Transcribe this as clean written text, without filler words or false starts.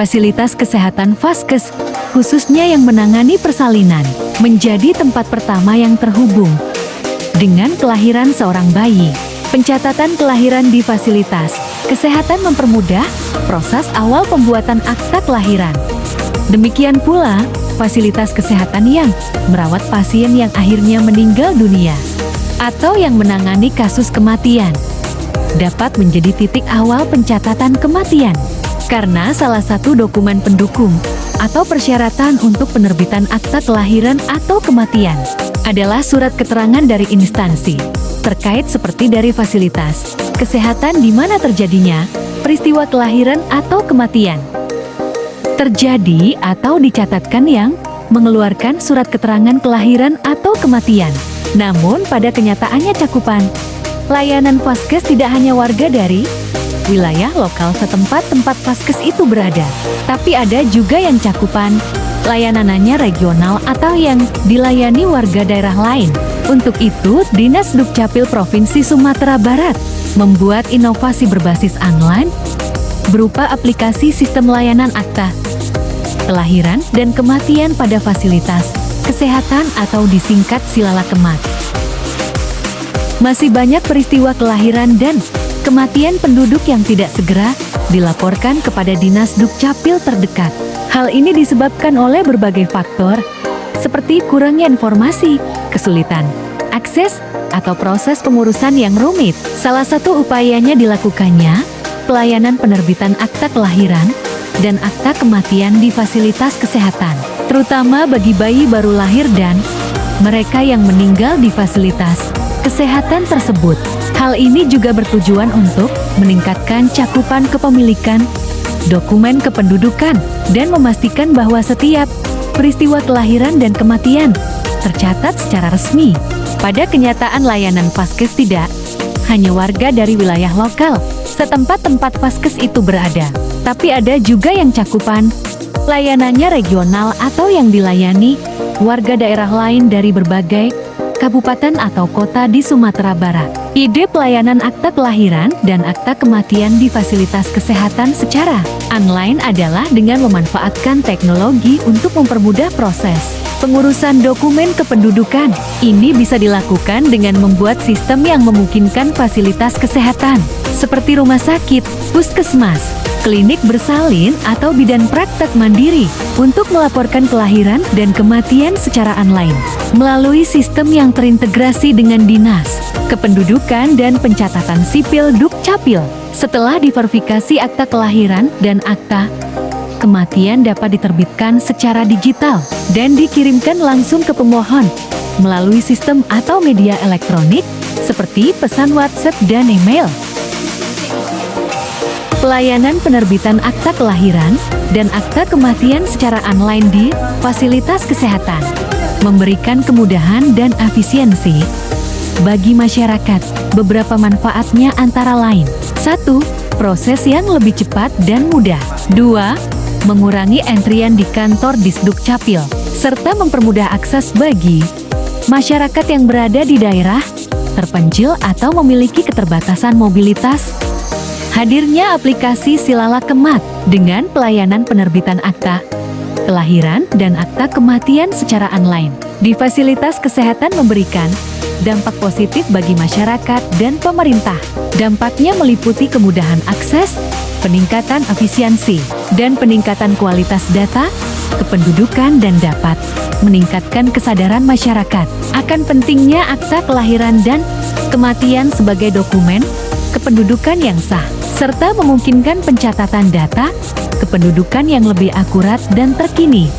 Fasilitas kesehatan Vaskes, khususnya yang menangani persalinan, menjadi tempat pertama yang terhubung dengan kelahiran seorang bayi. Pencatatan kelahiran di fasilitas kesehatan mempermudah proses awal pembuatan akta kelahiran. Demikian pula, fasilitas kesehatan yang merawat pasien yang akhirnya meninggal dunia atau yang menangani kasus kematian dapat menjadi titik awal pencatatan kematian. Karena salah satu dokumen pendukung atau persyaratan untuk penerbitan akta kelahiran atau kematian adalah surat keterangan dari instansi terkait seperti dari fasilitas kesehatan di mana terjadinya peristiwa kelahiran atau kematian terjadi atau dicatatkan yang mengeluarkan surat keterangan kelahiran atau kematian. Namun pada kenyataannya cakupan layanan Vaskes tidak hanya warga dari wilayah lokal setempat tempat Vaskes itu berada, tapi ada juga yang cakupan layanannya regional atau yang dilayani warga daerah lain. Untuk itu, Dinas Dukcapil Provinsi Sumatera Barat membuat inovasi berbasis online berupa aplikasi sistem layanan akta kelahiran dan kematian pada fasilitas kesehatan atau disingkat Silalakemat. Masih banyak peristiwa kelahiran dan kematian penduduk yang tidak segera dilaporkan kepada Dinas Dukcapil terdekat. Hal ini disebabkan oleh berbagai faktor, seperti kurangnya informasi, kesulitan akses, atau proses pengurusan yang rumit. Salah satu upayanya dilakukannya pelayanan penerbitan akta kelahiran dan akta kematian di fasilitas kesehatan, terutama bagi bayi baru lahir dan mereka yang meninggal di fasilitas kesehatan tersebut. Hal ini juga bertujuan untuk meningkatkan cakupan kepemilikan, dokumen kependudukan, dan memastikan bahwa setiap peristiwa kelahiran dan kematian tercatat secara resmi. Pada kenyataan layanan Vaskes tidak hanya warga dari wilayah lokal setempat tempat Vaskes itu berada, tapi ada juga yang cakupan layanannya regional atau yang dilayani warga daerah lain dari berbagai kabupaten atau kota di Sumatera Barat. Ide pelayanan akta kelahiran dan akta kematian di fasilitas kesehatan secara online adalah dengan memanfaatkan teknologi untuk mempermudah proses pengurusan dokumen kependudukan. Ini bisa dilakukan dengan membuat sistem yang memungkinkan fasilitas kesehatan seperti rumah sakit, puskesmas, klinik bersalin, atau bidan praktek mandiri untuk melaporkan kelahiran dan kematian secara online melalui sistem yang terintegrasi dengan Dinas Kependudukan dan Pencatatan Sipil Dukcapil. Setelah diverifikasi akta kelahiran dan akta kematian dapat diterbitkan secara digital dan dikirimkan langsung ke pemohon melalui sistem atau media elektronik seperti pesan WhatsApp dan email. Pelayanan penerbitan akta kelahiran dan akta kematian secara online di fasilitas kesehatan memberikan kemudahan dan efisiensi bagi masyarakat. Beberapa manfaatnya antara lain: 1. Proses yang lebih cepat dan mudah. 2. Mengurangi antrian di kantor Disdukcapil, serta mempermudah akses bagi masyarakat yang berada di daerah terpencil atau memiliki keterbatasan mobilitas. Hadirnya aplikasi Silalakemat dengan pelayanan penerbitan akta kelahiran dan akta kematian secara online di fasilitas kesehatan memberikan dampak positif bagi masyarakat dan pemerintah. Dampaknya meliputi kemudahan akses, peningkatan efisiensi, dan peningkatan kualitas data kependudukan, dan dapat meningkatkan kesadaran masyarakat akan pentingnya akta kelahiran dan kematian sebagai dokumen kependudukan yang sah, serta memungkinkan pencatatan data kependudukan yang lebih akurat dan terkini.